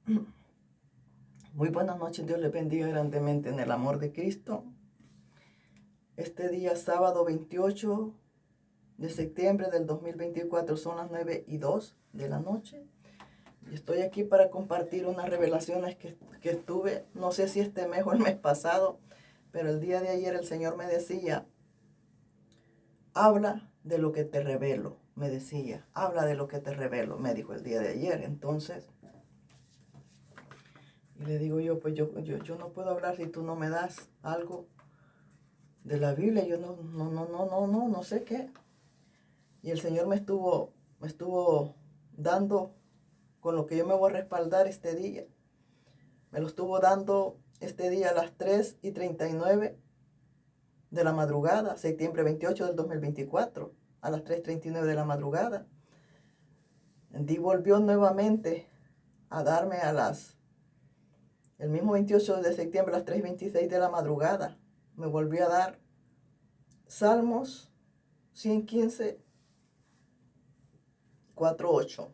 Muy buenas noches, Dios les bendiga grandemente en el amor de Cristo. Este día sábado 28 de septiembre del 2024 son las 9:02 de la noche. Y estoy aquí para compartir unas revelaciones que tuve, no sé si este mes o el mes pasado, pero el día de ayer el Señor me decía, habla de lo que te revelo, me decía, habla de lo que te revelo, me dijo el día de ayer. Entonces, y le digo yo, pues yo no puedo hablar si tú no me das algo de la Biblia. Yo no sé qué. Y el Señor me estuvo dando con lo que yo me voy a respaldar este día. Me lo estuvo dando este día a las 3:39 de la madrugada, septiembre 28 del 2024, a las 3:39 de la madrugada. Y volvió nuevamente a darme el mismo 28 de septiembre a las 3:26 de la madrugada. Me volvió a dar Salmos 115, 4:8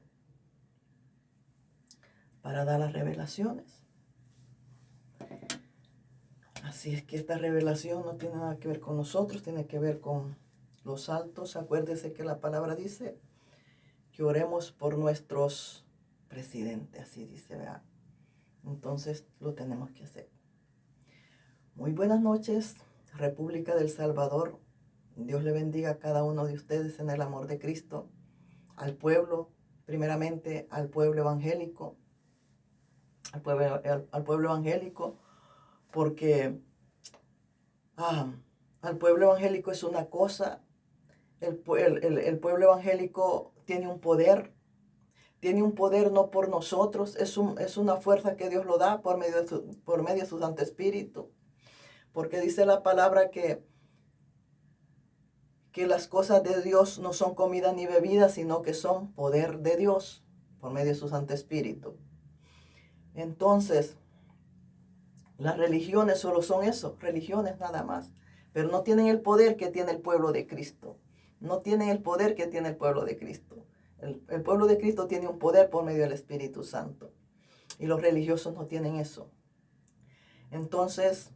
para dar las revelaciones. Así es que esta revelación no tiene nada que ver con nosotros, tiene que ver con los altos. Acuérdese que la palabra dice que oremos por nuestros presidentes, así dice, ¿verdad? Entonces lo tenemos que hacer. Muy buenas noches, República del Salvador. Dios le bendiga a cada uno de ustedes en el amor de Cristo. Al pueblo, primeramente al pueblo evangélico, al pueblo evangélico, porque al pueblo evangélico es una cosa. El pueblo evangélico tiene un poder no por nosotros, es una fuerza que Dios lo da por medio de su Santo Espíritu, porque dice la palabra que las cosas de Dios no son comida ni bebida, sino que son poder de Dios por medio de su Santo Espíritu. Entonces, las religiones solo son eso, religiones nada más, pero no tienen el poder que tiene el pueblo de Cristo. No tienen el poder que tiene el pueblo de Cristo. El pueblo de Cristo tiene un poder por medio del Espíritu Santo. Y los religiosos no tienen eso. Entonces,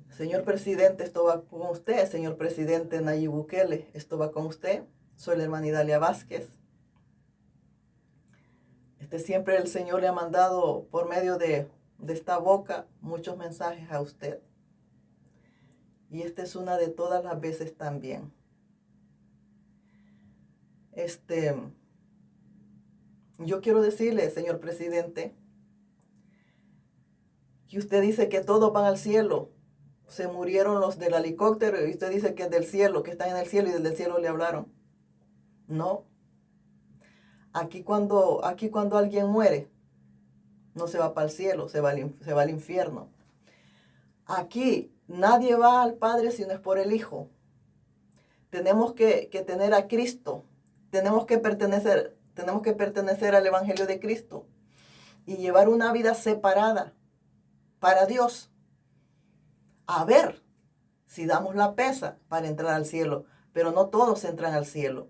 señor presidente, esto va con usted. Señor presidente Nayib Bukele, esto va con usted. Soy la hermana Idalia Vázquez. Siempre el Señor le ha mandado por medio de esta boca muchos mensajes a usted. Y esta es una de todas las veces también. Yo quiero decirle, señor presidente, que usted dice que todos van al cielo. Se murieron los del helicóptero y usted dice que es del cielo, que están en el cielo y desde el cielo le hablaron. No. Aquí cuando alguien muere, no se va para el cielo, se va al infierno. Aquí nadie va al Padre si no es por el Hijo. Tenemos que tener a Cristo. Tenemos que pertenecer al Evangelio de Cristo y llevar una vida separada para Dios. A ver si damos la pesa para entrar al cielo, pero no todos entran al cielo.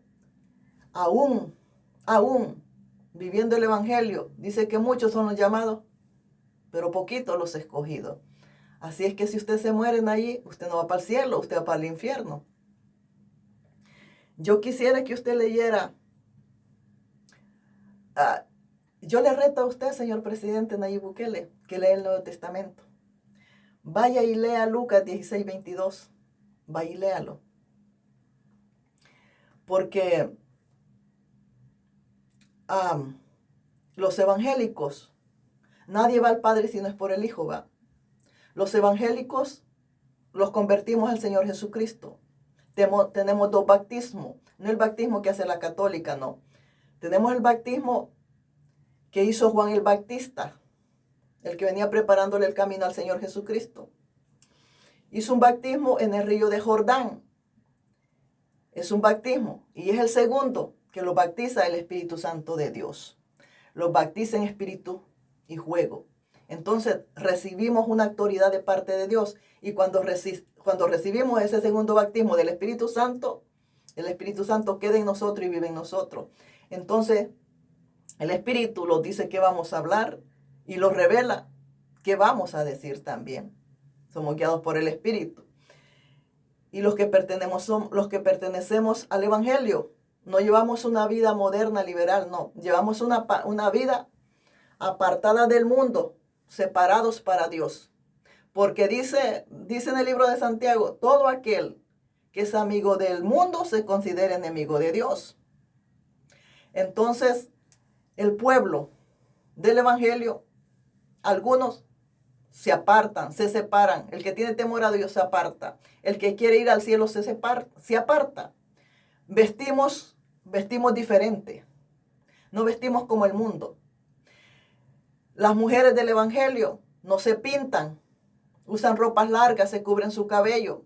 Aún viviendo el Evangelio, dice que muchos son los llamados, pero poquitos los escogidos. Así es que si usted se muere allí, usted no va para el cielo, usted va para el infierno. Yo quisiera que usted leyera, yo le reto a usted, señor presidente Nayib Bukele, que lea el Nuevo Testamento. Vaya y lea Lucas 16:22. Vaya y léalo. Porque los evangélicos, nadie va al Padre si no es por el Hijo, va. Los evangélicos los convertimos al Señor Jesucristo. Tenemos dos bautismos, no el bautismo que hace la católica, no. Tenemos el bautismo que hizo Juan el Bautista, el que venía preparándole el camino al Señor Jesucristo. Hizo un bautismo en el río de Jordán. Es un bautismo y es el segundo que lo bautiza el Espíritu Santo de Dios. Los bautiza en espíritu y fuego. Entonces recibimos una autoridad de parte de Dios y cuando recibimos ese segundo bautismo del Espíritu Santo, el Espíritu Santo queda en nosotros y vive en nosotros. Entonces El Espíritu nos dice qué vamos a hablar y los revela qué vamos a decir también. Somos guiados por el Espíritu. Y los que pertenecemos al Evangelio, no llevamos una vida moderna, liberal, no. Llevamos una vida apartada del mundo, separados para Dios. Porque dice en el libro de Santiago, todo aquel que es amigo del mundo se considera enemigo de Dios. Entonces, el pueblo del Evangelio, algunos se apartan, se separan. El que tiene temor a Dios se aparta. El que quiere ir al cielo se aparta. Vestimos diferente. No vestimos como el mundo. Las mujeres del Evangelio no se pintan. Usan ropas largas, se cubren su cabello.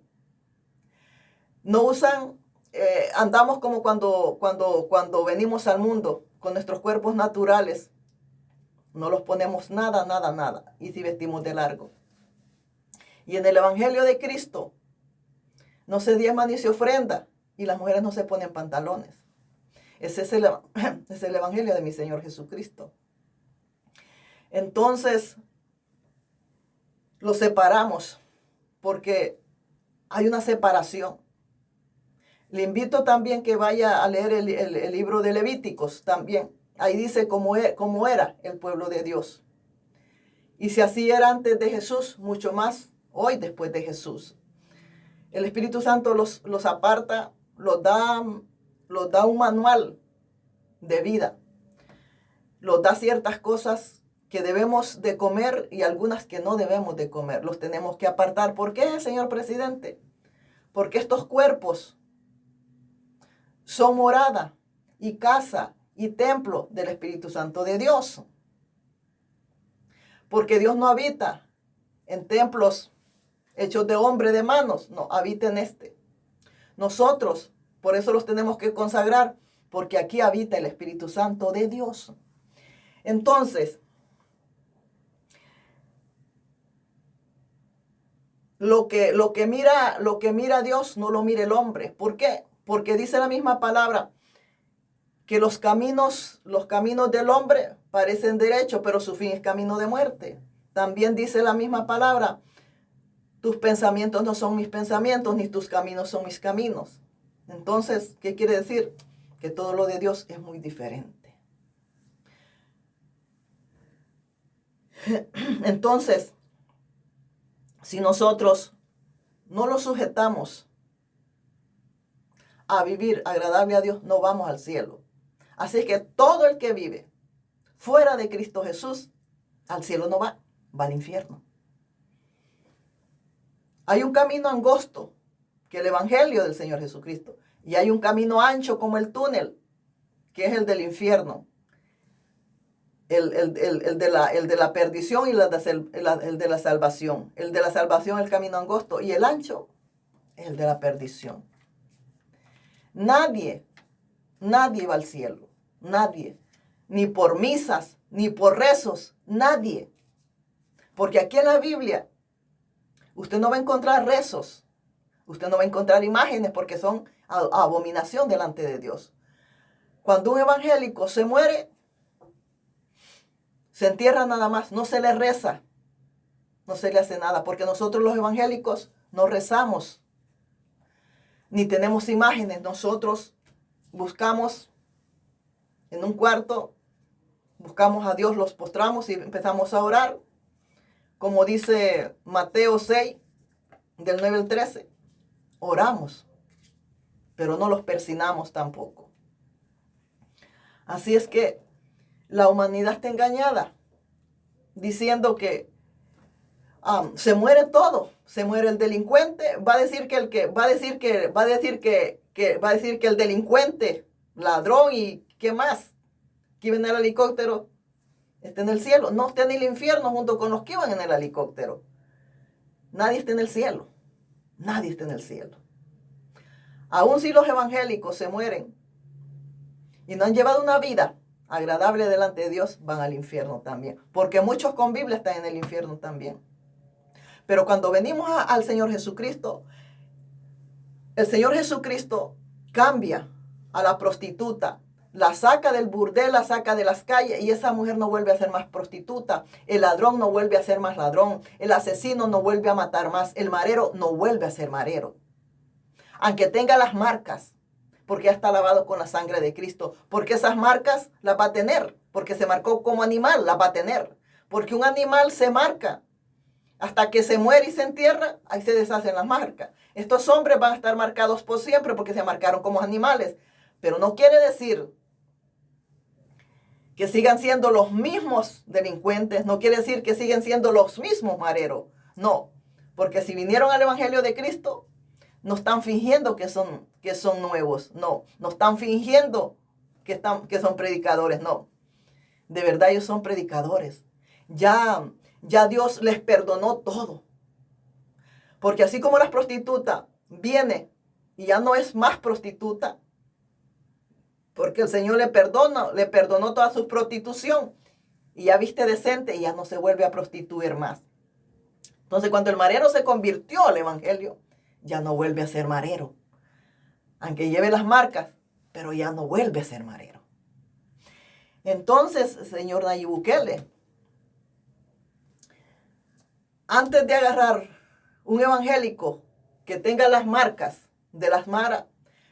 No usan, andamos como cuando venimos al mundo con nuestros cuerpos naturales. No los ponemos nada. Y si vestimos de largo. Y en el Evangelio de Cristo no se diezma ni se ofrenda. Y las mujeres no se ponen pantalones. Ese es el Evangelio de mi Señor Jesucristo. Entonces, los separamos porque hay una separación. Le invito también que vaya a leer el libro de Levíticos también. Ahí dice cómo era el pueblo de Dios. Y si así era antes de Jesús, mucho más hoy después de Jesús. El Espíritu Santo los aparta, los da un manual de vida. Los da ciertas cosas que debemos de comer y algunas que no debemos de comer. Los tenemos que apartar. ¿Por qué, señor presidente? Porque estos cuerpos son morada y casa y templo del Espíritu Santo de Dios. Porque Dios no habita en templos hechos de hombre de manos, no, habita en este. Nosotros, por eso los tenemos que consagrar, porque aquí habita el Espíritu Santo de Dios. Entonces, lo que mira Dios no lo mira el hombre. ¿Por qué? Porque dice la misma palabra que los caminos del hombre parecen derechos, pero su fin es camino de muerte. También dice la misma palabra, tus pensamientos no son mis pensamientos, ni tus caminos son mis caminos. Entonces, ¿qué quiere decir? Que todo lo de Dios es muy diferente. Entonces, si nosotros no lo sujetamos a vivir agradable a Dios, no vamos al cielo. Así que todo el que vive fuera de Cristo Jesús, al cielo no va al infierno. Hay un camino angosto, que es el Evangelio del Señor Jesucristo. Y hay un camino ancho como el túnel, que es el del infierno. El de la perdición y el de la salvación. El de la salvación es el camino angosto y el ancho es el de la perdición. Nadie va al cielo. Nadie. Ni por misas, ni por rezos. Nadie. Porque aquí en la Biblia usted no va a encontrar rezos. Usted no va a encontrar imágenes porque son abominación delante de Dios. Cuando un evangélico se muere, se entierra nada más, no se le reza, no se le hace nada, porque nosotros los evangélicos no rezamos, ni tenemos imágenes. Nosotros buscamos en un cuarto, buscamos a Dios, los postramos y empezamos a orar, como dice Mateo 6, del 9 al 13, oramos, pero no los persinamos tampoco. Así es que la humanidad está engañada, diciendo que se muere todo, se muere el delincuente, va a decir que el delincuente, ladrón y qué más, que iba en el helicóptero, está en el cielo. No, está en el infierno junto con los que iban en el helicóptero. Nadie está en el cielo, nadie está en el cielo. Aún si los evangélicos se mueren y no han llevado una vida agradable delante de Dios, van al infierno también. Porque muchos con Biblia están en el infierno también. Pero cuando venimos al Señor Jesucristo, el Señor Jesucristo cambia a la prostituta, la saca del burdel, la saca de las calles y esa mujer no vuelve a ser más prostituta. El ladrón no vuelve a ser más ladrón. El asesino no vuelve a matar más. El marero no vuelve a ser marero. Aunque tenga las marcas, porque ya está lavado con la sangre de Cristo. Porque esas marcas las va a tener. Porque se marcó como animal, las va a tener. Porque un animal se marca. Hasta que se muere y se entierra, ahí se deshacen las marcas. Estos hombres van a estar marcados por siempre porque se marcaron como animales. Pero no quiere decir que sigan siendo los mismos delincuentes, no quiere decir que siguen siendo los mismos mareros. No, porque si vinieron al Evangelio de Cristo, no están fingiendo que son nuevos. No están fingiendo que son predicadores. No, de verdad ellos son predicadores. Ya Dios les perdonó todo. Porque así como la prostituta viene y ya no es más prostituta, porque el Señor le perdonó toda su prostitución y ya viste decente y ya no se vuelve a prostituir más. Entonces cuando el marero se convirtió al Evangelio, ya no vuelve a ser marero. Aunque lleve las marcas, pero ya no vuelve a ser marero. Entonces, señor Nayib Bukele, antes de agarrar un evangélico que tenga las marcas de las maras,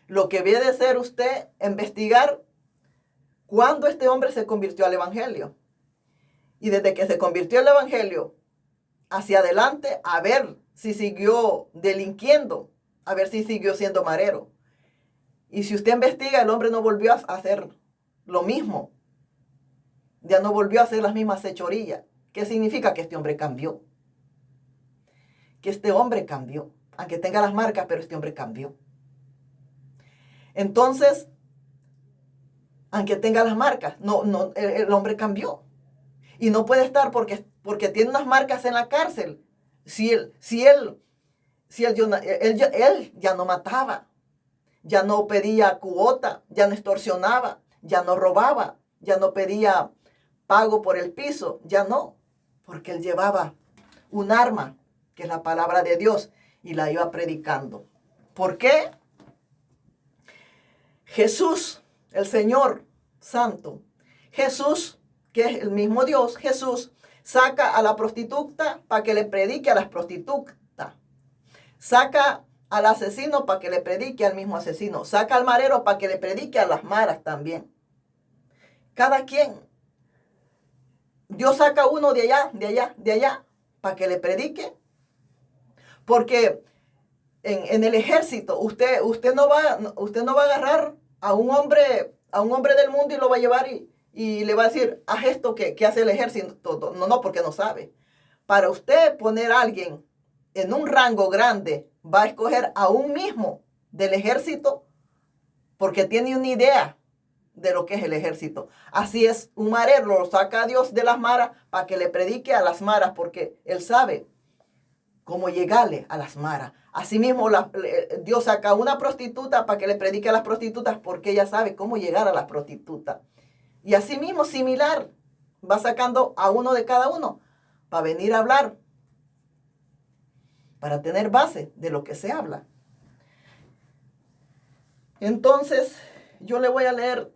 lo que debe de hacer usted investigar cuándo este hombre se convirtió al evangelio. Y desde que se convirtió al evangelio hacia adelante, a ver si siguió delinquiendo, a ver si siguió siendo marero. Y si usted investiga, el hombre no volvió a hacer lo mismo. Ya no volvió a hacer las mismas fechorías. ¿Qué significa? Que este hombre cambió. Que este hombre cambió. Aunque tenga las marcas, pero este hombre cambió. Entonces, aunque tenga las marcas, el hombre cambió. Y no puede estar porque tiene unas marcas en la cárcel. Si él ya no mataba, ya no pedía cuota, ya no extorsionaba, ya no robaba, ya no pedía pago por el piso, ya no, porque él llevaba un arma, que es la palabra de Dios, y la iba predicando. ¿Por qué? Jesús, el Señor Santo, Jesús, que es el mismo Dios, Jesús saca a la prostituta para que le predique a las prostitutas. Saca al asesino para que le predique al mismo asesino. Saca al marero para que le predique a las maras también. Cada quien. Dios saca uno de allá, para que le predique. Porque en el ejército, usted no va a agarrar a un hombre del mundo y lo va a llevar y le va a decir, haz esto que hace el ejército. No, porque no sabe. Para usted poner a alguien en un rango grande, va a escoger a un mismo del ejército porque tiene una idea de lo que es el ejército. Así es, un marero lo saca a Dios de las maras para que le predique a las maras porque él sabe cómo llegarle a las maras. Asimismo, Dios saca a una prostituta para que le predique a las prostitutas porque ella sabe cómo llegar a las prostitutas. Y asimismo, similar, va sacando a uno de cada uno para venir a hablar, para tener base de lo que se habla. Entonces, yo le voy a leer,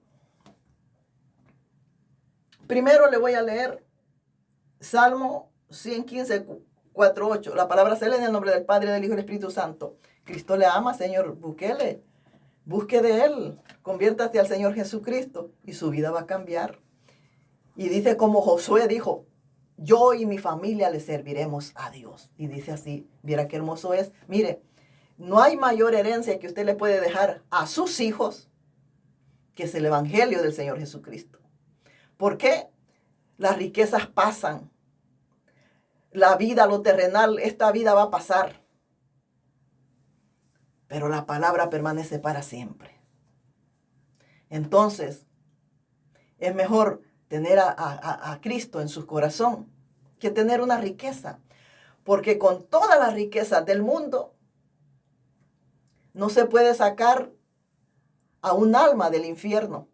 primero le voy a leer Salmo 115, 4:8. La palabra se lee en el nombre del Padre, del Hijo y del Espíritu Santo. Cristo le ama, señor Bukele. Busque de Él, conviértase al Señor Jesucristo y su vida va a cambiar. Y dice como Josué dijo, yo y mi familia le serviremos a Dios. Y dice así, viera qué hermoso es. Mire, no hay mayor herencia que usted le puede dejar a sus hijos que es el Evangelio del Señor Jesucristo. ¿Por qué? Las riquezas pasan. La vida, lo terrenal, esta vida va a pasar. Pero la palabra permanece para siempre. Entonces, es mejor tener a Cristo en su corazón que tener una riqueza. Porque con todas las riquezas del mundo, no se puede sacar a un alma del infierno.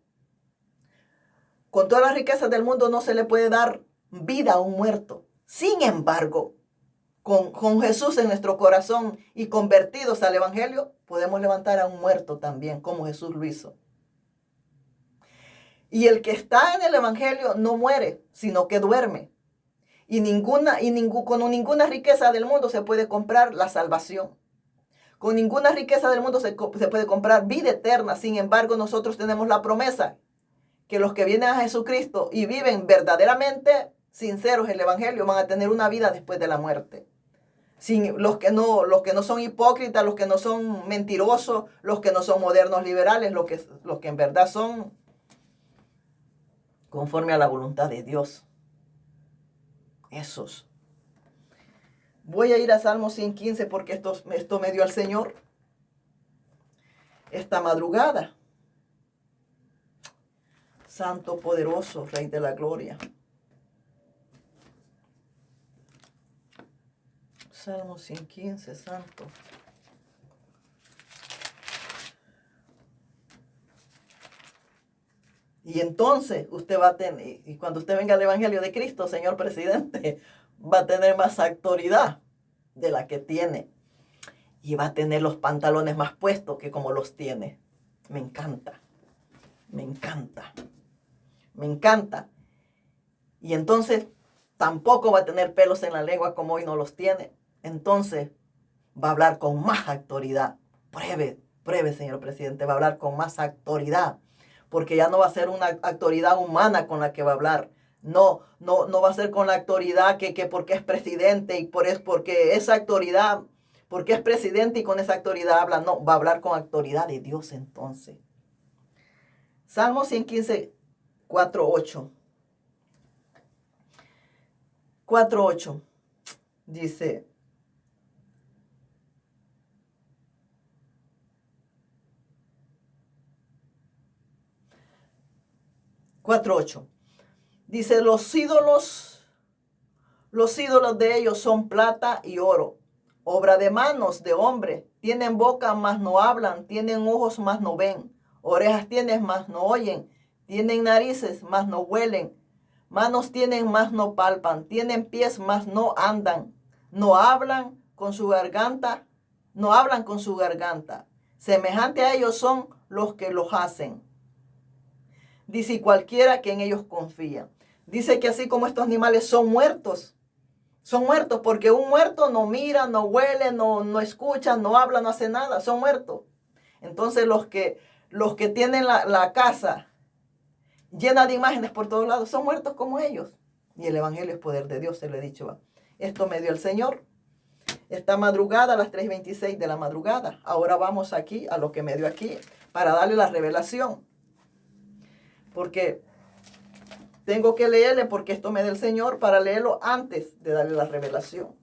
Con todas las riquezas del mundo no se le puede dar vida a un muerto. Sin embargo, con Jesús en nuestro corazón y convertidos al Evangelio, podemos levantar a un muerto también, como Jesús lo hizo. Y el que está en el evangelio no muere, sino que duerme. Con ninguna riqueza del mundo se puede comprar la salvación. Con ninguna riqueza del mundo se puede comprar vida eterna. Sin embargo, nosotros tenemos la promesa que los que vienen a Jesucristo y viven verdaderamente sinceros en el evangelio van a tener una vida después de la muerte. Los que no son hipócritas, los que no son mentirosos, los que no son modernos liberales, los que en verdad son conforme a la voluntad de Dios. Esos. Voy a ir a Salmo 115 porque esto me dio al Señor esta madrugada. Santo, poderoso, Rey de la gloria. Salmo 115, santo. Y entonces usted va a tener, y cuando usted venga al Evangelio de Cristo, señor presidente, va a tener más autoridad de la que tiene. Y va a tener los pantalones más puestos que como los tiene. Me encanta. Me encanta. Me encanta. Y entonces tampoco va a tener pelos en la lengua como hoy no los tiene. Entonces va a hablar con más autoridad. Pruebe, señor presidente, va a hablar con más autoridad. Porque ya no va a ser una autoridad humana con la que va a hablar. No va a ser con la autoridad que porque es presidente y porque esa autoridad, porque es presidente y con esa autoridad habla. No, va a hablar con autoridad de Dios entonces. Salmo 115, 4:8. 4:8 dice: dice, los ídolos de ellos son plata y oro, obra de manos de hombre. Tienen boca, mas no hablan. Tienen ojos, mas no ven. Orejas tienen, mas no oyen. Tienen narices, mas no huelen. Manos tienen, mas no palpan. Tienen pies, mas no andan. No hablan con su garganta. Semejante a ellos son los que los hacen. Dice, cualquiera que en ellos confía. Dice que así como estos animales son muertos porque un muerto no mira, no huele, no escucha, no habla, no hace nada, son muertos. Entonces los que tienen la casa llena de imágenes por todos lados son muertos como ellos. Y el evangelio es poder de Dios, se lo he dicho. Esto me dio el Señor esta madrugada a las 3:26 de la madrugada. Ahora vamos aquí a lo que me dio aquí para darle la revelación. Porque tengo que leerle, porque esto me da el Señor, para leerlo antes de darle la revelación.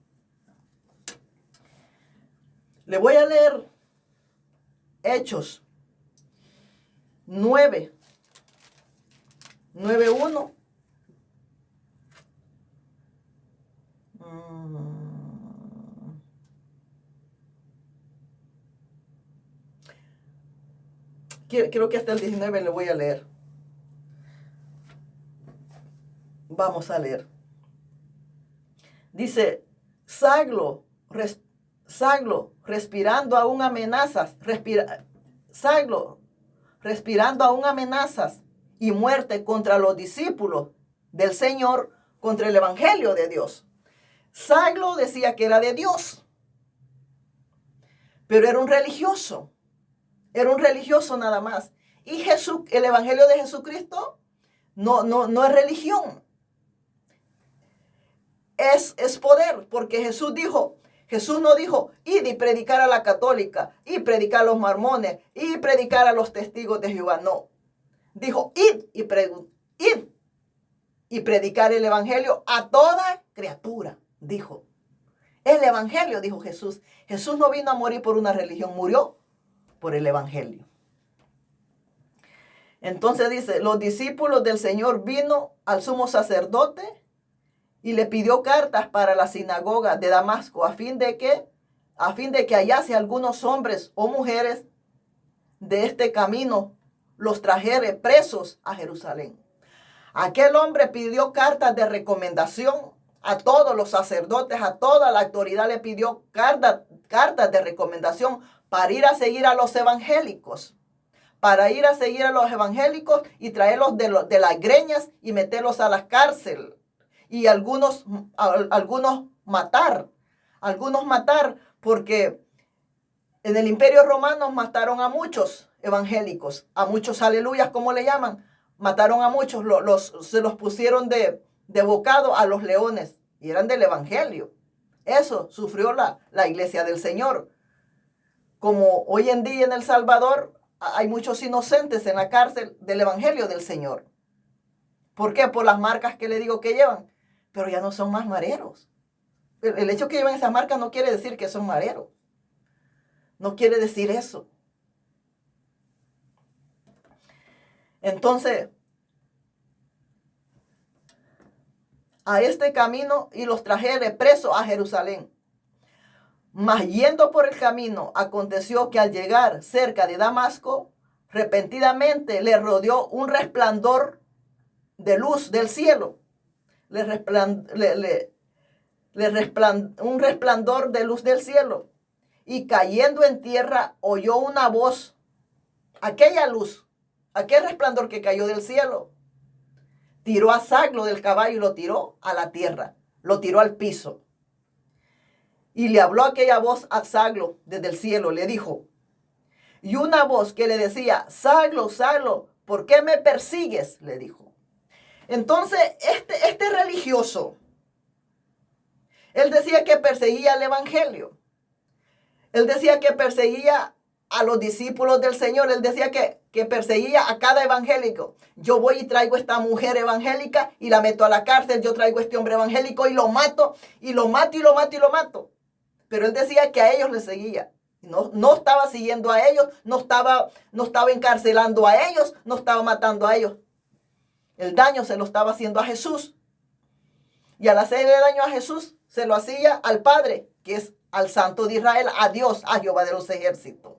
Le voy a leer Hechos 9:1. Creo que hasta el 19 le voy a leer. Vamos a leer. Dice, Saulo, respirando aún amenazas, y muerte contra los discípulos del Señor, contra el evangelio de Dios. Saulo decía que era de Dios, pero era un religioso nada más. Y el evangelio de Jesucristo no es religión. Es poder, porque Jesús no dijo, id y predicar a la católica, y predicar a los mormones, y predicar a los testigos de Jehová. No. Dijo, id y predicar el evangelio a toda criatura. Dijo, el evangelio, dijo Jesús. Jesús no vino a morir por una religión, murió por el evangelio. Entonces dice, los discípulos del Señor vino al sumo sacerdote y le pidió cartas para la sinagoga de Damasco a fin de que hallase algunos hombres o mujeres de este camino, los trajere presos a Jerusalén. Aquel hombre pidió cartas de recomendación a todos los sacerdotes, a toda la autoridad le pidió cartas de recomendación para ir a seguir a los evangélicos, para ir a seguir a los evangélicos y traerlos de las greñas y meterlos a la cárcel. Y algunos matar. Algunos matar porque en el Imperio Romano mataron a muchos evangélicos, a muchos aleluyas, como le llaman. Mataron a muchos, se los pusieron de bocado a los leones y eran del evangelio. Eso sufrió la iglesia del Señor. Como hoy en día en El Salvador hay muchos inocentes en la cárcel del evangelio del Señor. ¿Por qué? Por las marcas que le digo que llevan. Pero ya no son más mareros. El hecho que lleven esas marcas no quiere decir que son mareros. No quiere decir eso. Entonces, a este camino y los trajere presos a Jerusalén. Mas yendo por el camino, aconteció que al llegar cerca de Damasco, repentinamente le rodeó un resplandor de luz del cielo. Un resplandor de luz del cielo. Y cayendo en tierra, oyó una voz. Aquella luz, aquel resplandor que cayó del cielo, tiró a Saulo del caballo y lo tiró a la tierra, lo tiró al piso. Y le habló aquella voz a Saulo desde el cielo, le dijo, y una voz que le decía, Saulo, Saulo, ¿por qué me persigues? Le dijo. Entonces, este religioso, él decía que perseguía el evangelio. Él decía que perseguía a los discípulos del Señor. Él decía que perseguía a cada evangélico. Yo voy y traigo a esta mujer evangélica y la meto a la cárcel. Yo traigo a este hombre evangélico y lo mato, y lo mato, y lo mato, y lo mato. Pero él decía que a ellos les seguía. No estaba siguiendo a ellos, no estaba encarcelando a ellos, no estaba matando a ellos. El daño se lo estaba haciendo a Jesús. Y al hacerle daño a Jesús, se lo hacía al Padre, que es al Santo de Israel, a Dios, a Jehová de los ejércitos.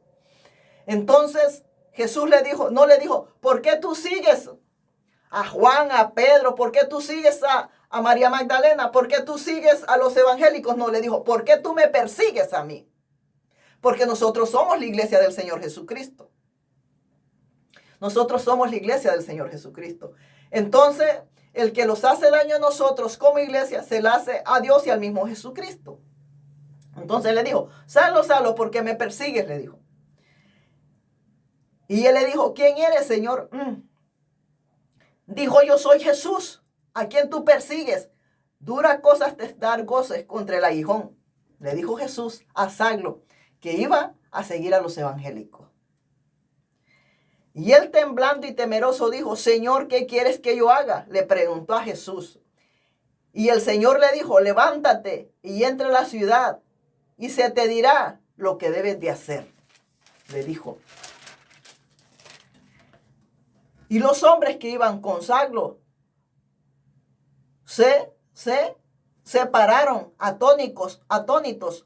Entonces Jesús no le dijo, ¿por qué tú sigues a Juan, a Pedro? ¿Por qué tú sigues a María Magdalena? ¿Por qué tú sigues a los evangélicos? No, le dijo, ¿por qué tú me persigues a mí? Porque nosotros somos la iglesia del Señor Jesucristo. Nosotros somos la iglesia del Señor Jesucristo. Entonces, el que los hace daño a nosotros como iglesia, se la hace a Dios y al mismo Jesucristo. Entonces le dijo, Saulo, ¿por qué me persigues? Le dijo. Y él le dijo, ¿quién eres, Señor? Dijo, yo soy Jesús, a quien tú persigues. Dura cosas te dar goces contra el aguijón. Le dijo Jesús a Saulo, que iba a seguir a los evangélicos. Y él temblando y temeroso dijo, Señor, ¿qué quieres que yo haga? Le preguntó a Jesús. Y el Señor le dijo, levántate y entra a la ciudad y se te dirá lo que debes de hacer. Le dijo. Y los hombres que iban con Saulo se pararon atónitos,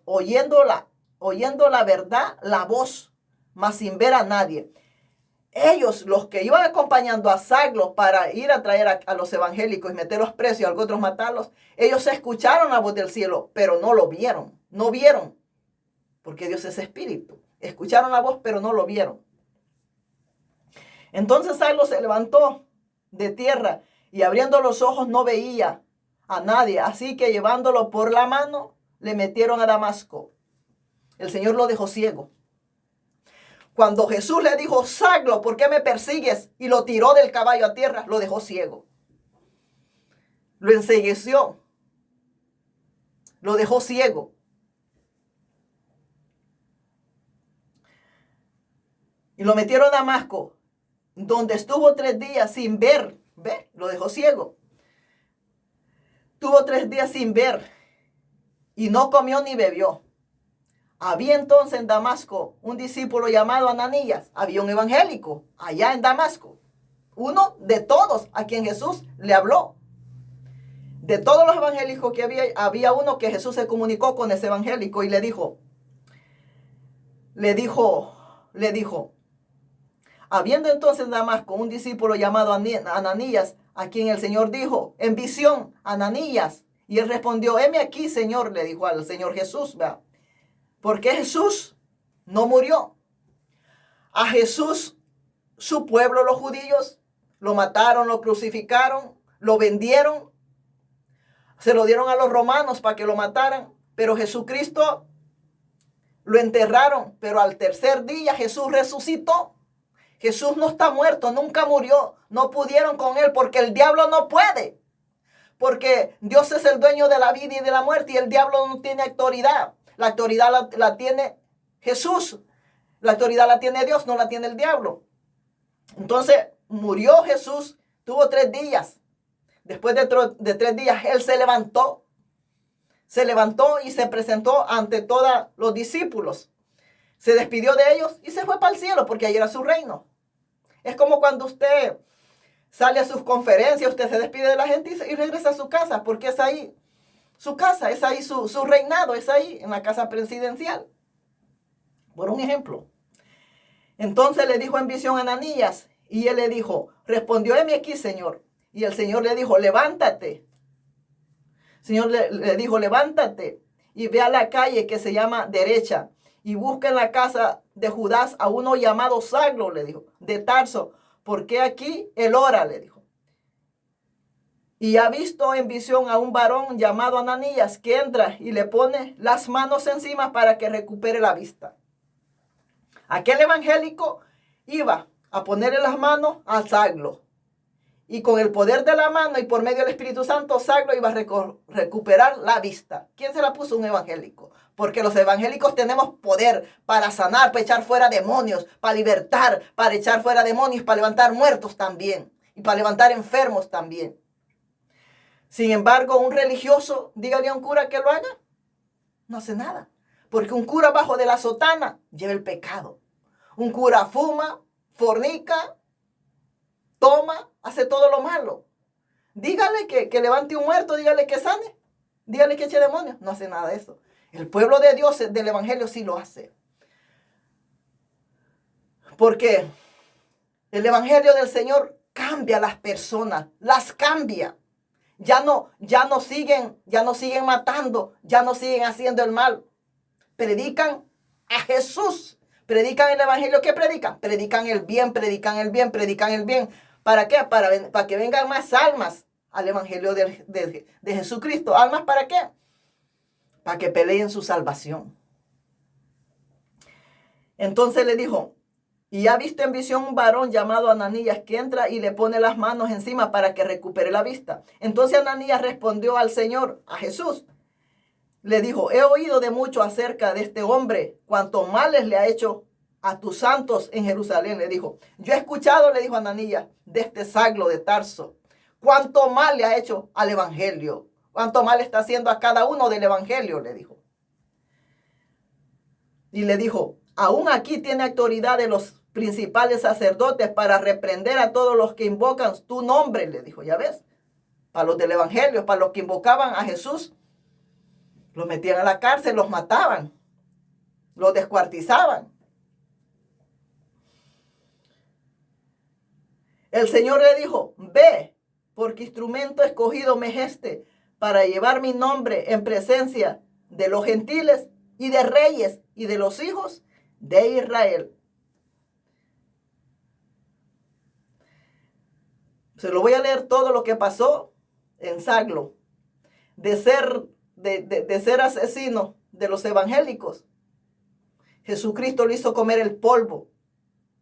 oyendo la verdad, la voz, mas sin ver a nadie. Ellos, los que iban acompañando a Saulo para ir a traer a los evangélicos y meterlos presos y a otros matarlos, ellos escucharon la voz del cielo, pero no lo vieron. No vieron, porque Dios es espíritu. Escucharon la voz, pero no lo vieron. Entonces Saulo se levantó de tierra y abriendo los ojos no veía a nadie. Así que llevándolo por la mano, le metieron a Damasco. El Señor lo dejó ciego. Cuando Jesús le dijo, Saulo, ¿por qué me persigues? Y lo tiró del caballo a tierra, lo dejó ciego. Lo encegueció. Lo dejó ciego. Y lo metieron a Damasco, donde estuvo 3 días sin ver. ¿Ve? Lo dejó ciego. Tuvo 3 días sin ver y no comió ni bebió. Había entonces en Damasco un discípulo llamado Ananías. Había un evangélico allá en Damasco. Uno de todos a quien Jesús le habló. De todos los evangélicos que había uno que Jesús se comunicó con ese evangélico y le dijo, habiendo entonces en Damasco un discípulo llamado Ananías, a quien el Señor dijo en visión, Ananías. Y él respondió, heme aquí, Señor, le dijo al Señor Jesús, ¿verdad? Porque Jesús no murió. A Jesús su pueblo, los judíos, lo mataron, lo crucificaron, lo vendieron, se lo dieron a los romanos para que lo mataran, pero Jesucristo lo enterraron, pero al tercer día Jesús resucitó. Jesús no está muerto, nunca murió, no pudieron con él porque el diablo no puede. Porque Dios es el dueño de la vida y de la muerte y el diablo no tiene autoridad. La autoridad la tiene Jesús. La autoridad la tiene Dios, no la tiene el diablo. Entonces murió Jesús, tuvo 3 días. Después de 3 días él se levantó. Se levantó y se presentó ante todos los discípulos. Se despidió de ellos y se fue para el cielo porque ahí era su reino. Es como cuando usted sale a sus conferencias, usted se despide de la gente y regresa a su casa, porque es ahí su casa, es ahí su reinado, es ahí en la casa presidencial. Por un ejemplo. Entonces le dijo en visión a Ananías y él le dijo, respondió: heme aquí, Señor. Y el Señor le dijo, levántate. El Señor le dijo, levántate y ve a la calle que se llama Derecha y busca en la casa de Judas a uno llamado Saulo, le dijo, de Tarso, porque aquí él ora, le dijo. Y ha visto en visión a un varón llamado Ananías que entra y le pone las manos encima para que recupere la vista. Aquel evangélico iba a ponerle las manos a Saulo. Y con el poder de la mano y por medio del Espíritu Santo, Saulo iba a recuperar la vista. ¿Quién se la puso? Un evangélico. Porque los evangélicos tenemos poder para sanar, para echar fuera demonios, para libertar, para echar fuera demonios, para levantar muertos también. Y para levantar enfermos también. Sin embargo, un religioso, dígale a un cura que lo haga, no hace nada. Porque un cura bajo de la sotana lleva el pecado. Un cura fuma, fornica, toma, hace todo lo malo. Dígale que levante un muerto, dígale que sane, dígale que eche demonios. No hace nada de eso. El pueblo de Dios del evangelio sí lo hace. Porque el evangelio del Señor cambia a las personas, las cambia. Ya no siguen matando, ya no siguen haciendo el mal. Predican a Jesús. Predican el evangelio. ¿Qué predican? Predican el bien, predican el bien, predican el bien. ¿Para qué? Para que vengan más almas al evangelio de Jesucristo. ¿Almas para qué? Para que peleen su salvación. Entonces le dijo, y ha visto en visión un varón llamado Ananías que entra y le pone las manos encima para que recupere la vista. Entonces Ananías respondió al Señor, a Jesús. Le dijo, he oído de mucho acerca de este hombre, cuántos males le ha hecho a tus santos en Jerusalén. Le dijo, yo he escuchado, le dijo Ananías, de este Saulo de Tarso, cuánto mal le ha hecho al evangelio, cuánto mal está haciendo a cada uno del evangelio, le dijo. Y le dijo, aún aquí tiene autoridad de los principales sacerdotes para reprender a todos los que invocan tu nombre, le dijo, ya ves, para los del evangelio, para los que invocaban a Jesús, los metían a la cárcel, los mataban, los descuartizaban. El Señor le dijo, ve, porque instrumento escogido me es este, para llevar mi nombre en presencia de los gentiles y de reyes y de los hijos de Israel. Se lo voy a leer todo lo que pasó en Saulo, de ser asesino de los evangélicos. Jesucristo lo hizo comer el polvo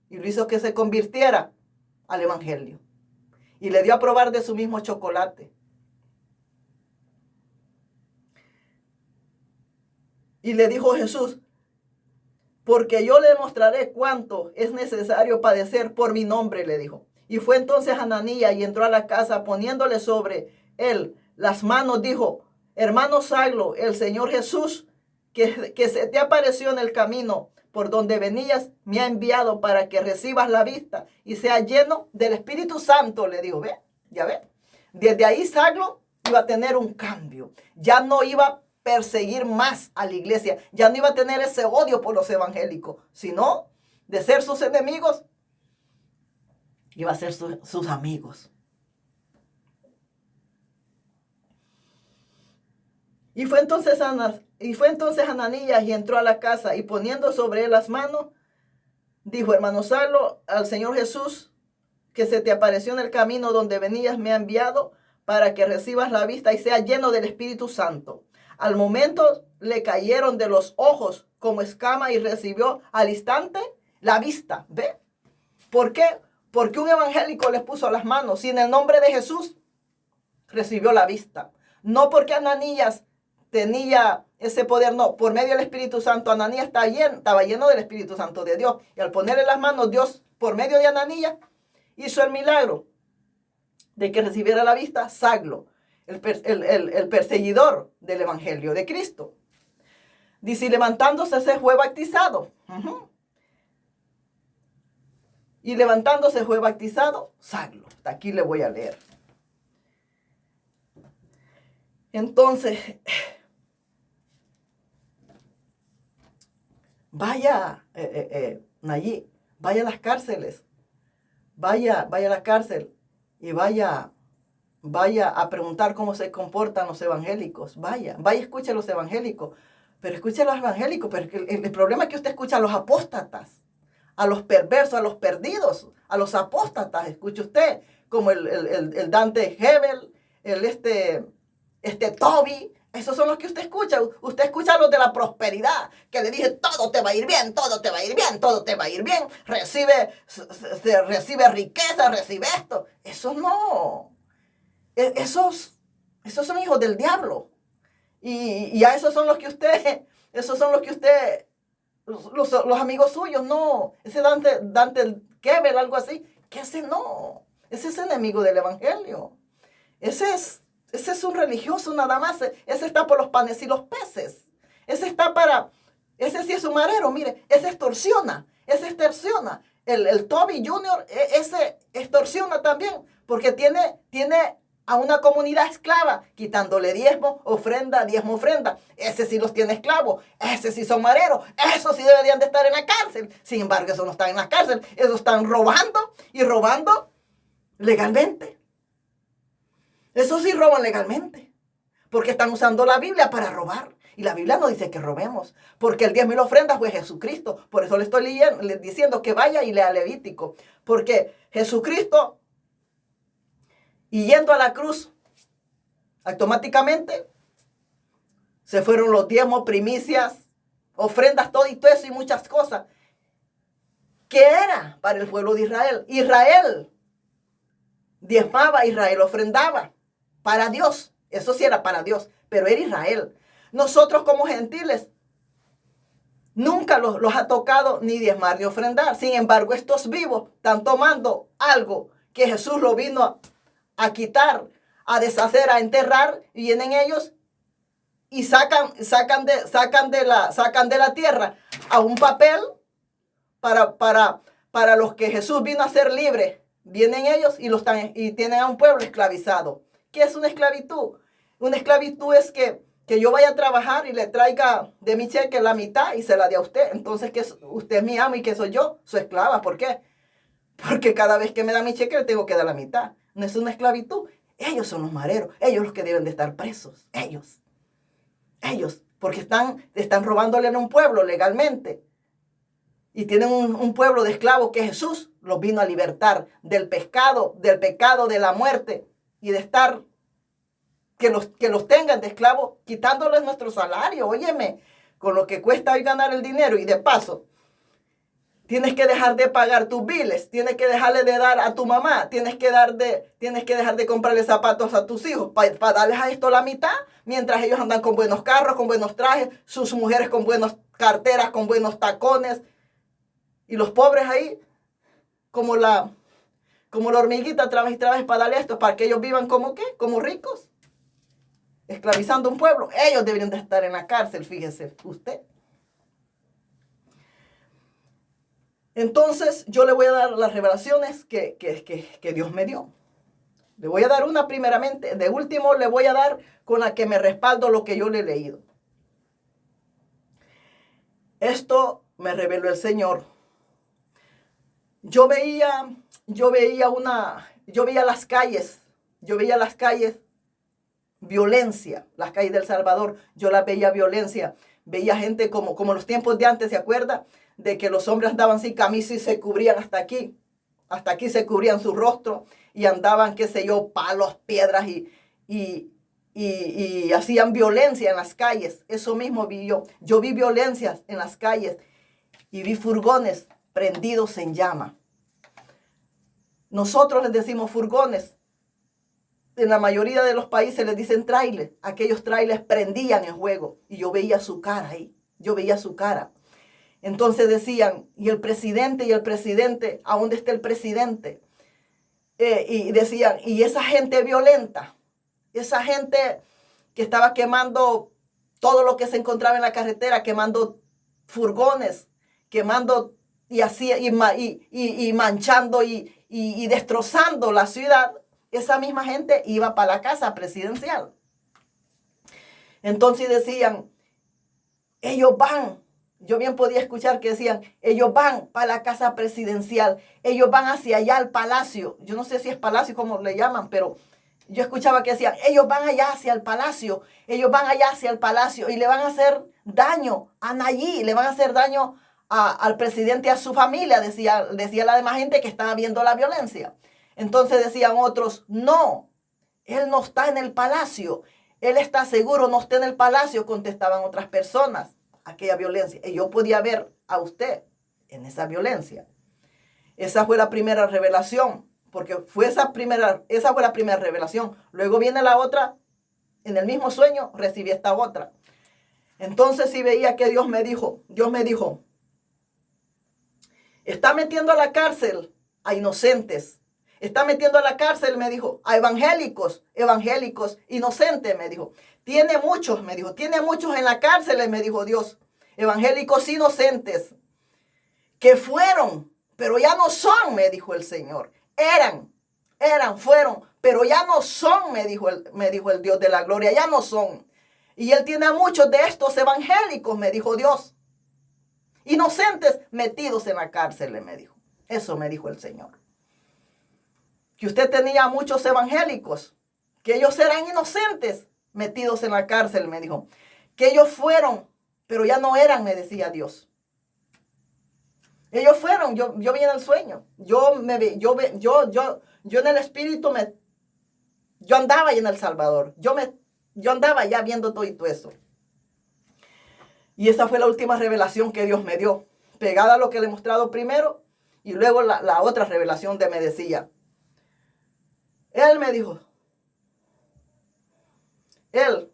y lo hizo que se convirtiera al evangelio. Y le dio a probar de su mismo chocolate. Y le dijo Jesús, porque yo le demostraré cuánto es necesario padecer por mi nombre, le dijo. Y fue entonces Ananías y entró a la casa poniéndole sobre él las manos, dijo, hermano Saulo, el Señor Jesús, que se te apareció en el camino por donde venías, me ha enviado para que recibas la vista y seas lleno del Espíritu Santo, le dijo, ve, ya ve. Desde ahí Saulo iba a tener un cambio, ya no iba a perseguir más a la iglesia, ya no iba a tener ese odio por los evangélicos, sino de ser sus enemigos, iba a ser sus amigos. Y fue entonces Ananías y entró a la casa y poniendo sobre él las manos, dijo, hermano Saulo, al Señor Jesús, que se te apareció en el camino donde venías, me ha enviado para que recibas la vista y seas lleno del Espíritu Santo. Al momento le cayeron de los ojos como escama y recibió al instante la vista. ¿Ve? ¿Por qué? Porque un evangélico les puso las manos y en el nombre de Jesús recibió la vista. No porque Ananías tenía ese poder, no. Por medio del Espíritu Santo, Ananías estaba lleno del Espíritu Santo de Dios. Y al ponerle las manos, Dios, por medio de Ananías, hizo el milagro de que recibiera la vista Saulo, el perseguidor del Evangelio de Cristo. Dice, y levantándose se fue bautizado. Y levantándose fue bautizado Saulo. Hasta aquí le voy a leer. Entonces, vaya, Nayib, vaya a las cárceles. Vaya a la cárcel y vaya a preguntar cómo se comportan los evangélicos. Vaya, escuche a los evangélicos. Pero escuche a los evangélicos, pero el problema es que usted escucha a los apóstatas, a los perversos, a los perdidos, a los apóstatas. Escuche usted, como el Dante Hebel, Toby. Esos son los que usted escucha. Usted escucha a los de la prosperidad, que le dije, todo te va a ir bien, todo te va a ir bien, todo te va a ir bien. Recibe riqueza, recibe esto. Esos no. Esos son hijos del diablo. Y a esos son los que usted, los amigos suyos, no. Ese Dante Gebel, algo así, que ese no. Ese es enemigo del evangelio. Ese es un religioso nada más. Ese está por los panes y los peces. Ese sí es un marero, mire, ese extorsiona. El Toby Jr., ese extorsiona también, porque tiene a una comunidad esclava, quitándole diezmo, ofrenda. Ese sí los tiene esclavos, ese sí son mareros, esos sí deberían de estar en la cárcel. Sin embargo, esos no están en la cárcel, esos están robando y robando legalmente. Esos sí roban legalmente, porque están usando la Biblia para robar. Y la Biblia no dice que robemos, porque el diezmo y la ofrenda fue Jesucristo. Por eso le estoy diciendo que vaya y lea Levítico, porque Jesucristo, y yendo a la cruz, automáticamente se fueron los diezmos, primicias, ofrendas, todo eso y muchas cosas, que era para el pueblo de Israel. Israel diezmaba, Israel ofrendaba para Dios. Eso sí era para Dios, pero era Israel. Nosotros como gentiles nunca los ha tocado ni diezmar ni ofrendar. Sin embargo, estos vivos están tomando algo que Jesús lo vino a quitar, a deshacer, a enterrar, y vienen ellos y sacan de la tierra a un papel para los que Jesús vino a hacer libre. Vienen ellos y tienen a un pueblo esclavizado. ¿Qué es una esclavitud? Una esclavitud es que yo vaya a trabajar y le traiga de mi cheque la mitad y se la dé a usted. Entonces, que usted es mi amo y que soy yo, su esclava. ¿Por qué? Porque cada vez que me da mi cheque le tengo que dar la mitad. No es una esclavitud. Ellos son los mareros. Ellos los que deben de estar presos. Ellos. Porque están robándole a un pueblo legalmente. Y tienen un pueblo de esclavos que Jesús los vino a libertar del pecado, de la muerte y de estar, que los tengan de esclavos, quitándoles nuestro salario. Óyeme, con lo que cuesta hoy ganar el dinero, y de paso tienes que dejar de pagar tus biles, tienes que dejarle de dar a tu mamá, tienes que dejar de comprarle zapatos a tus hijos para darles a esto la mitad, mientras ellos andan con buenos carros, con buenos trajes, sus mujeres con buenas carteras, con buenos tacones, y los pobres ahí como la hormiguita trabaja para darle esto, para que ellos vivan como ¿qué? Como ricos, esclavizando un pueblo. Ellos deberían de estar en la cárcel, fíjese usted. Entonces yo le voy a dar las revelaciones que Dios me dio. Le voy a dar una primeramente, de último le voy a dar con la que me respaldo lo que yo le he leído. Esto me reveló el Señor. Yo veía las calles, violencia, las calles del Salvador, yo las veía violencia, veía gente como los tiempos de antes, ¿se acuerda? De que los hombres andaban sin camisa y se cubrían hasta aquí se cubrían su rostro y andaban, qué sé yo, palos, piedras y hacían violencia en las calles. Eso mismo vi yo. Yo vi violencias en las calles y vi furgones prendidos en llama. Nosotros les decimos furgones. En la mayoría de los países les dicen trailers. Aquellos trailers prendían en fuego y yo veía su cara ahí. Yo veía su cara. Entonces decían, ¿y el presidente? ¿A dónde está el presidente? Y decían, ¿y esa gente violenta? Esa gente que estaba quemando todo lo que se encontraba en la carretera, quemando furgones, quemando y manchando y destrozando la ciudad. Esa misma gente iba para la casa presidencial. Entonces decían, ellos van. Yo bien podía escuchar que decían, ellos van para la casa presidencial, ellos van hacia allá al palacio. Yo no sé si es palacio como le llaman, pero yo escuchaba que decían, ellos van allá hacia el palacio, ellos van allá hacia el palacio y le van a hacer daño a Nayib, le van a hacer daño al presidente y a su familia, decía la demás gente que estaba viendo la violencia. Entonces decían otros, no, él no está en el palacio, él está seguro, no está en el palacio, contestaban otras personas. Aquella violencia. Y yo podía ver a usted en esa violencia. Esa fue la primera revelación, porque esa fue la primera revelación. Luego viene la otra, en el mismo sueño recibí esta otra. Entonces sí veía que Dios me dijo, está metiendo a la cárcel a inocentes. Está metiendo a la cárcel, me dijo, a evangélicos inocentes, me dijo. Tiene muchos en la cárcel, me dijo Dios. Evangélicos inocentes que fueron, pero ya no son, me dijo el Señor. Fueron, pero ya no son, me dijo el Dios de la gloria, ya no son. Y Él tiene a muchos de estos evangélicos, me dijo Dios. Inocentes metidos en la cárcel, me dijo. Eso me dijo el Señor. Que usted tenía muchos evangélicos, que ellos eran inocentes, metidos en la cárcel, me dijo. Que ellos fueron, pero ya no eran, me decía Dios. Ellos fueron, yo vi en el sueño. Yo en el espíritu yo andaba ahí en El Salvador. Yo andaba ya viendo todo eso. Y esa fue la última revelación que Dios me dio, pegada a lo que le he mostrado primero, y luego la otra revelación me decía. Él me dijo, Él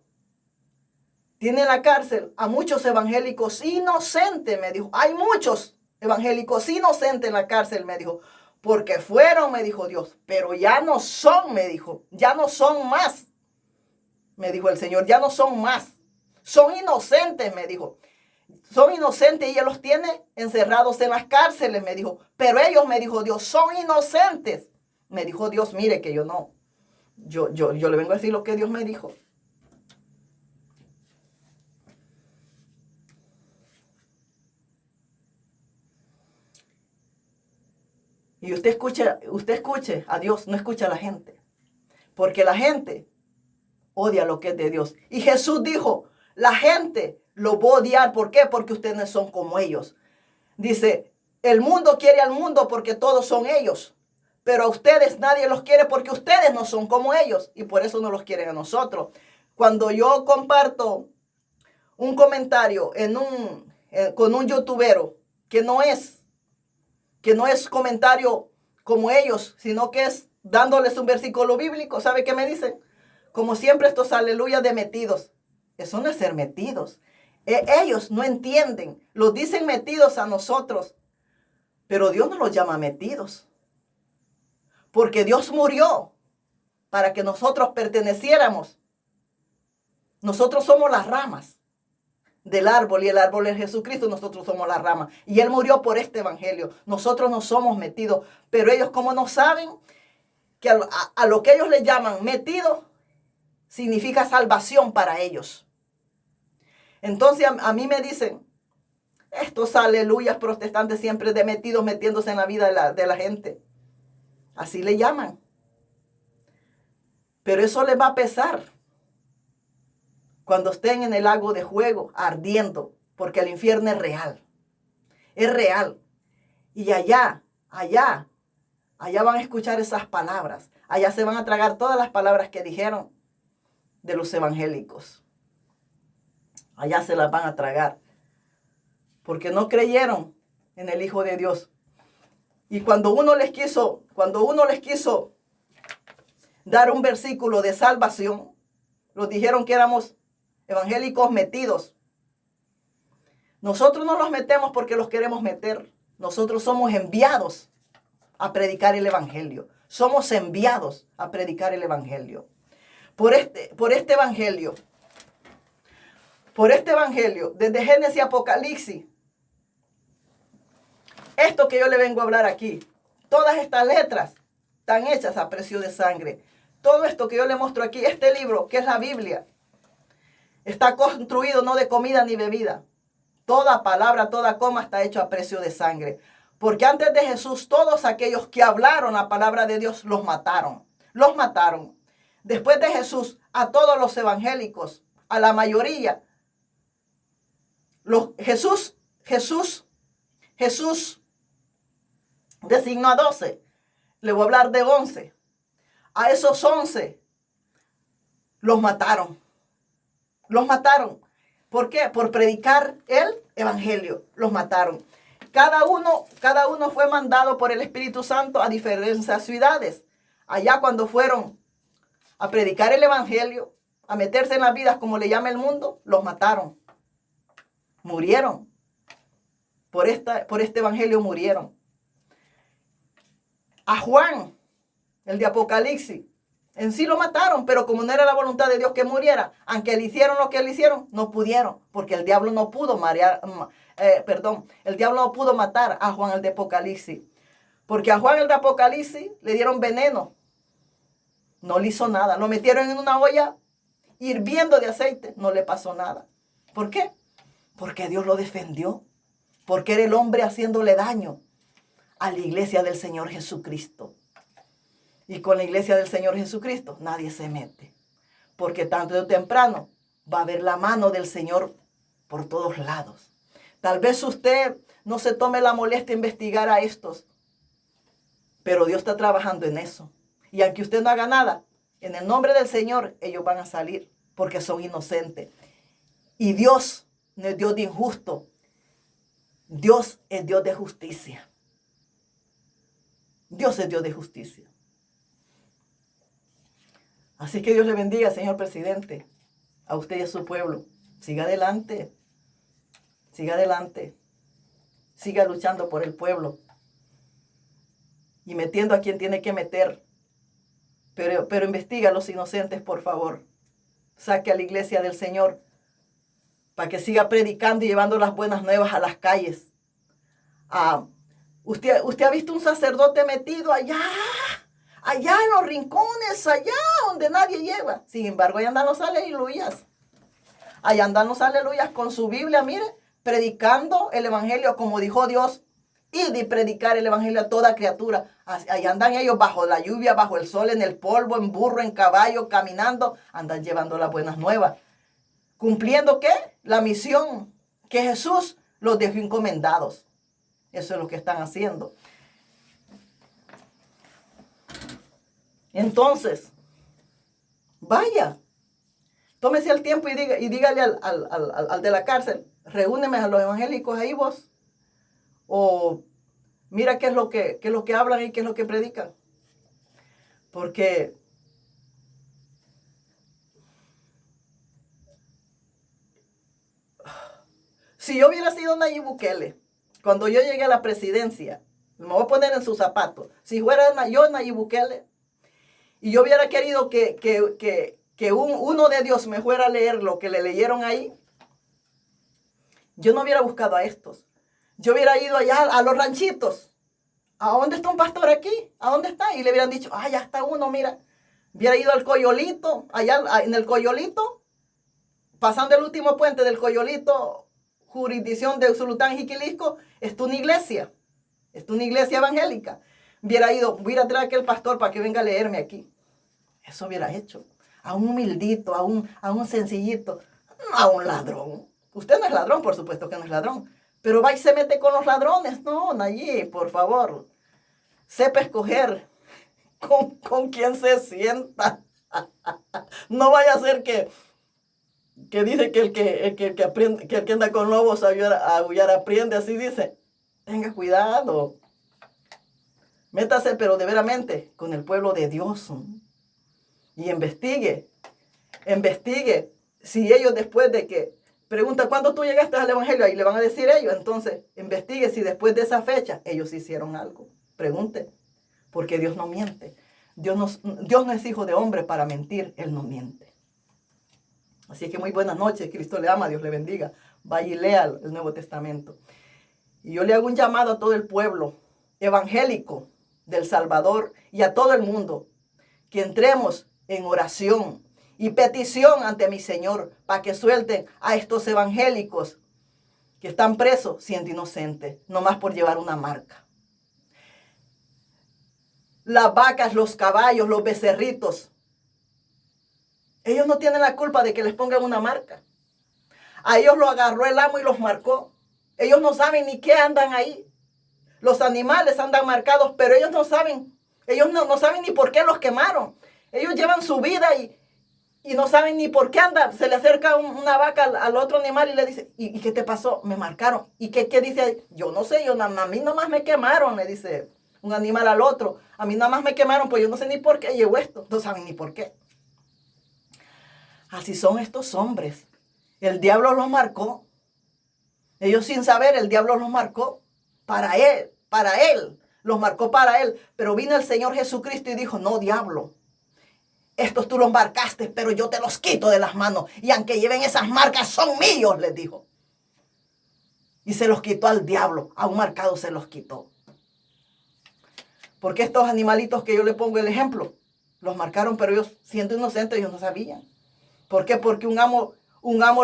tiene en la cárcel a muchos evangélicos inocentes, me dijo. Hay muchos evangélicos inocentes en la cárcel, me dijo. Porque fueron, me dijo Dios, pero ya no son, me dijo. Ya no son más, me dijo el Señor, ya no son más. Son inocentes, me dijo. Son inocentes y Él los tiene encerrados en las cárceles, me dijo. Pero ellos, me dijo Dios, son inocentes. Me dijo Dios, mire que yo no. Yo le vengo a decir lo que Dios me dijo. Y usted escuche a Dios, no escucha a la gente. Porque la gente odia lo que es de Dios. Y Jesús dijo, la gente lo va a odiar. ¿Por qué? Porque ustedes no son como ellos. Dice, el mundo quiere al mundo porque todos son ellos. Pero a ustedes nadie los quiere porque ustedes no son como ellos. Y por eso no los quieren a nosotros. Cuando yo comparto un comentario con un youtubero que no es comentario como ellos, sino que es dándoles un versículo bíblico, ¿sabe qué me dicen? Como siempre estos aleluyas de metidos. Eso no es ser metidos. Ellos no entienden. Los dicen metidos a nosotros. Pero Dios no los llama metidos. Porque Dios murió para que nosotros perteneciéramos. Nosotros somos las ramas del árbol y el árbol es Jesucristo, nosotros somos la rama. Y Él murió por este evangelio. Nosotros no somos metidos. Pero ellos, como no saben que a lo que ellos le llaman metido, significa salvación para ellos. Entonces a mí me dicen, estos aleluyas protestantes siempre de metidos, metiéndose en la vida de la gente. Así le llaman. Pero eso les va a pesar. cuando estén en el lago de fuego ardiendo, porque el infierno es real. Es real. Y allá van a escuchar esas palabras. Allá se van a tragar todas las palabras que dijeron de los evangélicos. Allá se las van a tragar. Porque no creyeron en el Hijo de Dios. Y cuando uno les quiso dar un versículo de salvación, los dijeron que éramos evangélicos metidos. Nosotros no los metemos porque los queremos meter. Nosotros somos enviados a predicar el evangelio. Somos enviados a predicar el evangelio. Por este evangelio, desde Génesis y Apocalipsis, esto que yo le vengo a hablar aquí, todas estas letras están hechas a precio de sangre. Todo esto que yo le muestro aquí, este libro, que es la Biblia, está construido no de comida ni bebida. Toda palabra, toda coma está hecho a precio de sangre. Porque antes de Jesús, todos aquellos que hablaron la palabra de Dios los mataron. Los mataron. Después de Jesús, a todos los evangélicos, a la mayoría, Jesús designó a 12. Le voy a hablar de 11. A esos 11 los mataron. Los mataron. ¿Por qué? Por predicar el evangelio. Los mataron. Cada uno fue mandado por el Espíritu Santo a diferentes ciudades. Allá cuando fueron a predicar el evangelio, a meterse en las vidas como le llama el mundo, los mataron. Murieron. Por este evangelio murieron. A Juan, el de Apocalipsis, en sí lo mataron, pero como no era la voluntad de Dios que muriera, aunque le hicieron lo que le hicieron, no pudieron, porque el diablo no pudo matar a Juan el de Apocalipsis. Porque a Juan el de Apocalipsis le dieron veneno. No le hizo nada. Lo metieron en una olla hirviendo de aceite. No le pasó nada. ¿Por qué? Porque Dios lo defendió. Porque era el hombre haciéndole daño a la iglesia del Señor Jesucristo. Y con la iglesia del Señor Jesucristo nadie se mete. Porque tarde o temprano va a haber la mano del Señor por todos lados. Tal vez usted no se tome la molestia de investigar a estos. Pero Dios está trabajando en eso. Y aunque usted no haga nada, en el nombre del Señor ellos van a salir. Porque son inocentes. Y Dios no es Dios de injusto. Dios es Dios de justicia. Dios es Dios de justicia. Así que Dios le bendiga, señor presidente, a usted y a su pueblo. Siga adelante. Siga adelante. Siga luchando por el pueblo. Y metiendo a quien tiene que meter. Pero investiga a los inocentes, por favor. Saque a la iglesia del Señor para que siga predicando y llevando las buenas nuevas a las calles. ¿Usted ha visto un sacerdote metido allá en los rincones, allá donde nadie lleva? Sin embargo, allá andan los aleluyas. Allá andan los aleluyas con su Biblia, mire, predicando el evangelio como dijo Dios. Y de predicar el evangelio a toda criatura. Allá andan ellos bajo la lluvia, bajo el sol, en el polvo, en burro, en caballo, caminando. Andan llevando las buenas nuevas. ¿Cumpliendo qué? La misión que Jesús los dejó encomendados. Eso es lo que están haciendo. Entonces, vaya, tómese el tiempo y dígale al de la cárcel, reúneme a los evangélicos ahí vos. O mira qué es lo que hablan y qué es lo que predican. Porque si yo hubiera sido Nayib Bukele, cuando yo llegué a la presidencia, me voy a poner en sus zapatos. Si fuera yo Nayib Bukele, y yo hubiera querido que uno de Dios me fuera a leer lo que le leyeron ahí, yo no hubiera buscado a estos. Yo hubiera ido allá a los ranchitos. ¿A dónde está un pastor aquí? ¿A dónde está? Y le hubieran dicho, ya está uno, mira. Hubiera ido al Coyolito, allá en el Coyolito, pasando el último puente del Coyolito, jurisdicción de Usulután, Jiquilisco, está una iglesia evangélica. Hubiera traído a aquel pastor para que venga a leerme aquí. Eso hubiera hecho. A un humildito, a un sencillito. no a un ladrón. Usted no es ladrón, por supuesto que no es ladrón. Pero va y se mete con los ladrones. No, Nayib, por favor. Sepa escoger con quién se sienta. No vaya a ser que dice que el que aprende, que el que anda con lobos a aullar aprende, así dice. Tenga cuidado. Métase, pero de veramente, con el pueblo de Dios. Y investigue. Si ellos después de que pregunta cuándo tú llegaste al evangelio, ahí le van a decir ellos. Entonces, investigue si después de esa fecha ellos hicieron algo. Pregunte, porque Dios no miente. Dios no es hijo de hombre para mentir, Él no miente. Así que muy buenas noches, Cristo le ama, Dios le bendiga. Vaya y lea el Nuevo Testamento. Y yo le hago un llamado a todo el pueblo evangélico del Salvador y a todo el mundo, que entremos en oración y petición ante mi Señor para que suelten a estos evangélicos que están presos siendo inocentes, nomás por llevar una marca. Las vacas, los caballos, los becerritos, ellos no tienen la culpa de que les pongan una marca. A ellos los agarró el amo y los marcó. Ellos no saben ni qué andan ahí. Los animales andan marcados, pero ellos no saben. Ellos no saben ni por qué los quemaron. Ellos llevan su vida y no saben ni por qué andan. Se le acerca una vaca al otro animal y le dice, ¿y qué te pasó? Me marcaron. ¿Y qué dice? Yo no sé, a mí nomás me quemaron, le dice un animal al otro. A mí nomás me quemaron, pues yo no sé ni por qué llegó esto. No saben ni por qué. Así son estos hombres. El diablo los marcó. Ellos sin saber, el diablo los marcó para él. Los marcó para él. Pero vino el Señor Jesucristo y dijo, no, diablo. Estos tú los marcaste, pero yo te los quito de las manos. Y aunque lleven esas marcas, son míos, les dijo. Y se los quitó al diablo. A un marcado se los quitó. Porque estos animalitos que yo le pongo el ejemplo, los marcaron, pero ellos, siendo inocentes, ellos no sabían. ¿Por qué? Porque un amo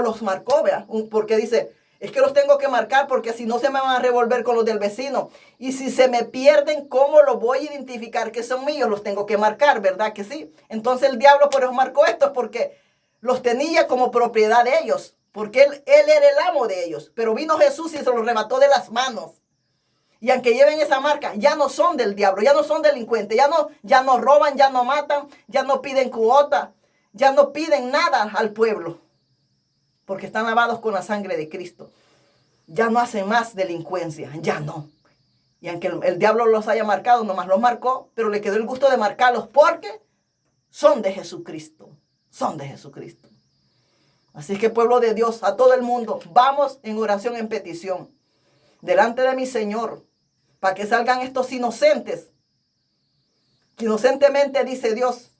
los marcó, ¿verdad? Porque dice, es que los tengo que marcar porque si no se me van a revolver con los del vecino. Y si se me pierden, ¿cómo los voy a identificar que son míos? Los tengo que marcar, ¿verdad que sí? Entonces el diablo por eso marcó estos, porque los tenía como propiedad de ellos. Porque él era el amo de ellos. Pero vino Jesús y se los arrebató de las manos. Y aunque lleven esa marca, ya no son del diablo, ya no son delincuentes, ya no roban, ya no matan, ya no piden cuota, ya no piden nada al pueblo. Porque están lavados con la sangre de Cristo. Ya no hacen más delincuencia, ya no. Y aunque el diablo los haya marcado, nomás los marcó, pero le quedó el gusto de marcarlos porque son de Jesucristo. Son de Jesucristo. Así que pueblo de Dios, a todo el mundo, vamos en oración, en petición, delante de mi Señor, para que salgan estos inocentes. Que inocentemente, dice Dios,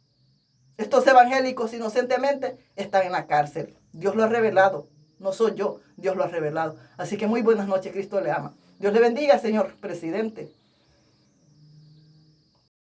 estos evangélicos inocentemente están en la cárcel. Dios lo ha revelado. No soy yo, Dios lo ha revelado. Así que muy buenas noches, Cristo le ama. Dios le bendiga, señor presidente.